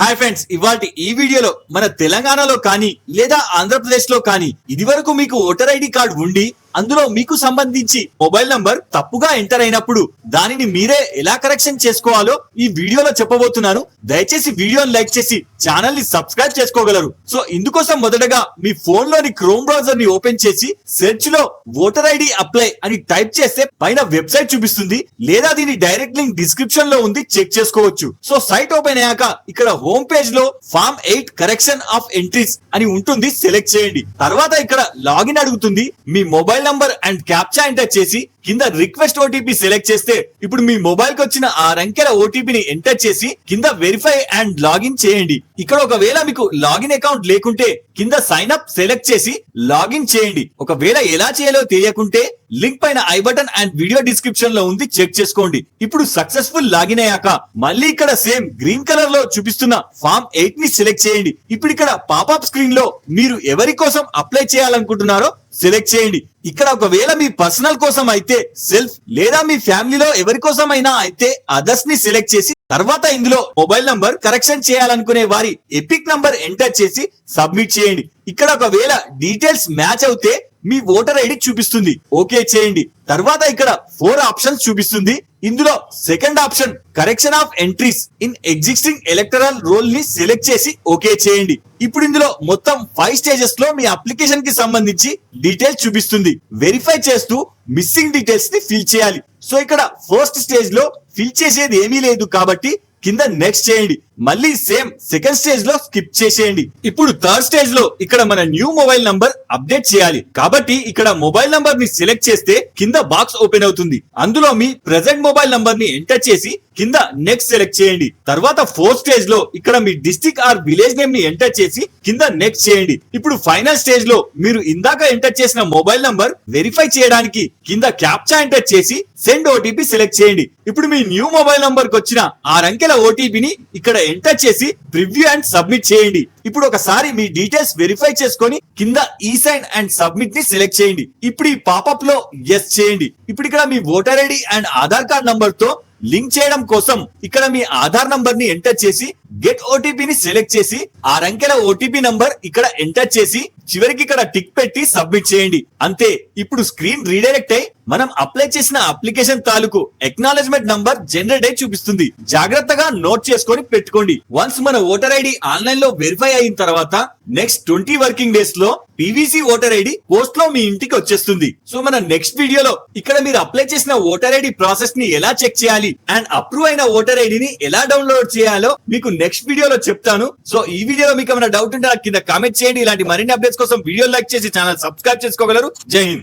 Hi friends, ఇవాల్టి ఈ వీడియోలో మన తెలంగాణలో కానీ లేదా ఆంధ్రప్రదేశ్ లో కానీ ఇదివరకు మీకు ఓటర్ ఐడి కార్డు ఉండి అందులో మీకు సంబంధించి మొబైల్ నంబర్ తప్పుగా ఎంటర్ అయినప్పుడు దానిని మీరే ఎలా కరెక్షన్ చేసుకోవాలో ఈ వీడియోలో చెప్పబోతున్నాను. దయచేసి వీడియోని లైక్ చేసి ఛానల్ ని సబ్స్క్రైబ్ చేసుకోగలరు. సో ఇందుకోసం మొదటగా మీ ఫోన్ లోని క్రోమ్ బ్రౌజర్ ని ఓపెన్ చేసి సెర్చ్ లో ఓటర్ ఐడి అప్లై అని టైప్ చేస్తే పైన వెబ్సైట్ చూపిస్తుంది, లేదా దీని డైరెక్ట్ లింక్ డిస్క్రిప్షన్ లో ఉంది, చెక్ చేసుకోవచ్చు. సో సైట్ ఓపెన్ అయ్యాక ఇక్కడ హోమ్ పేజ్ లో ఫార్మ్ 8 కరెక్షన్ ఆఫ్ ఎంట్రీస్ అని ఉంటుంది, సెలెక్ట్ చేయండి. తర్వాత ఇక్కడ లాగిన్ అడుగుతుంది. మీ mobile number and captcha enter చేసి కింద రిక్వెస్ట్ ఓటీపీ సెలెక్ట్ చేస్తే ఇప్పుడు మీ మొబైల్ కి వచ్చిన ఆ అంకెల ఓటీపీని ఎంటర్ చేసి కింద వెరిఫై అండ్ లాగిన్ చేయండి. ఇక్కడ ఒకవేళ మీకు లాగిన్ అకౌంట్ లేకుంటే కింద సైన్ అప్ సెలెక్ట్ చేసి లాగిన్ చేయండి. ఒకవేళ ఎలా చేయాలో తెలియకుంటే లింక్ పైన I button and video description లో ఉంది, చెక్ చేసుకోండి. ఇప్పుడు సక్సెస్ఫుల్ లాగిన్ అయ్యాక మళ్ళీ ఇక్కడ సేమ్ గ్రీన్ కలర్ లో చూపిస్తున్న ఫార్మ్ 8 ని సెలెక్ట్ చేయండి. ఇప్పుడు ఇక్కడ పాపప్ స్క్రీన్ లో మీరు ఎవరి కోసం అప్లై చేయాలనుకుంటున్నారో సెలెక్ట్ చేయండి. ఇక్కడ ఒకవేళ మీ పర్సనల్ కోసం అయితే సెల్ఫ్, లేదా మీ ఫ్యామిలీలో ఎవరి కోసం అయినా అయితే అదర్స్ ని సెలెక్ట్ చేసి తర్వాత ఇందులో మొబైల్ నంబర్ కరెక్షన్ చేయాలనుకునే వారి ఎపిక్ నంబర్ ఎంటర్ చేసి సబ్మిట్ చేయండి. ఇక్కడ ఒకవేళ డీటెయిల్స్ మ్యాచ్ అవుతే మీ ఓటర్ ఐడి చూపిస్తుంది, ఓకే చేయండి. తర్వాత ఇక్కడ 4 ఆప్షన్స్ చూపిస్తుంది. ఇందులో second option correction of entries in existing electoral roll ని సెలెక్ట్ చేసి ఓకే చేయండి. ఇప్పుడు ఇందులో మొత్తం 5 స్టేజెస్ లో మీ అప్లికేషన్ కి సంబంధించి డీటెయిల్స్ చూపిస్తుంది. వెరిఫై చేస్తూ మిస్సింగ్ డీటెయిల్స్ ని ఫిల్ చేయాలి. సో ఇక్కడ ఫస్ట్ స్టేజ్ లో ఫిల్ చేసేది ఏమీ లేదు కాబట్టి కింద నెక్స్ట్ చేయండి. మళ్ళీ సేమ్ సెకండ్ స్టేజ్ లో స్కిప్ చేసేయండి. ఇప్పుడు థర్డ్ స్టేజ్ లో ఇక్కడ మన న్యూ మొబైల్ నంబర్ అప్డేట్ చేయాలి కాబట్టి ఇక్కడ మొబైల్ నంబర్ ని సెలెక్ట్ చేస్తే కింద బాక్స్ ఓపెన్ అవుతుంది. అందులో మీ ప్రెసెంట్ మొబైల్ నంబర్ ని ఎంటర్ చేసి కింద నెక్స్ట్ సెలెక్ట్ చేయండి. తర్వాత ఫోర్త్ స్టేజ్ లో ఇక్కడ మీ డిస్ట్రిక్ట్ ఆర్ విలేజ్ నేమ్ ని ఎంటర్ చేసి కింద నెక్స్ట్ చేయండి. ఇప్పుడు ఫైనల్ స్టేజ్ లో మీరు ఇందాక ఎంటర్ చేసిన మొబైల్ నంబర్ వెరిఫై చేయడానికి కింద క్యాప్చా ఎంటర్ చేసి సెండ్ ఓటీపీ సెలెక్ట్ చేయండి. ఇప్పుడు మీ న్యూ మొబైల్ నంబర్ కి వచ్చిన 6 అంకెల ఓటీపీని ఇక్కడ ఎంటర్ చేసి ప్రివ్యూ అండ్ సబ్మిట్ చేయండి. ఇప్పుడు ఒకసారి మీ డీటెయిల్స్ వెరిఫై చేసుకొని కింద ఈ సైన్ అండ్ సబ్మిట్ ని సెలెక్ట్ చేయండి. ఇప్పుడు ఈ పాపప్ లో ఎస్ చేయండి. ఇప్పుడు ఇక్కడ మీ voter ID and Aadhaar card number తో లింక్ చేయడం కోసం ఇక్కడ మీ ఆధార్ నంబర్ ని ఎంటర్ చేసి గెట్ ఓటీపీ ని సెలెక్ట్ చేసి 6 అంకెల ఓటీపీ నంబర్ ఇక్కడ ఎంటర్ చేసి చివరికి ఇక్కడ టిక్ పెట్టి సబ్మిట్ చేయండి. అంతే. ఇప్పుడు స్క్రీన్ రీడైరెక్ట్ అయి మనం అప్లై చేసిన అప్లికేషన్ తాలూకు ఎక్నాలెడ్జ్మెంట్ నంబర్ జనరేట్ అయి చూపిస్తుంది. జాగ్రత్తగా నోట్ చేసుకొని పెట్టుకోండి. వన్స్ మన ఓటర్ ఐడి ఆన్లైన్ లో వెరిఫై అయిన తర్వాత నెక్స్ట్ 20 వర్కింగ్ డేస్ లో పీవీసీ ఓటర్ ఐడి పోస్ట్ లో మీ ఇంటికి వచ్చేస్తుంది. సో మన నెక్స్ట్ వీడియోలో ఇక్కడ మీరు అప్లై చేసిన ఓటర్ ఐడి ప్రాసెస్ ని ఎలా చెక్ చేయాలి అండ్ అప్రూవ్ అయిన ఓటర్ ఐడిని ఎలా డౌన్లోడ్ చేయాలో మీకు నెక్స్ట్ వీడియోలో చెప్తాను. సో ఈ వీడియోలో మీకు ఏమైనా డౌట్ ఉంటే కింద కామెంట్ చేయండి. ఇలాంటి మరిన్ని అప్డేట్స్ కోసం వీడియో లైక్ చేసి ఛానల్ సబ్స్క్రైబ్ చేసుకోగలరు. జై హింద్.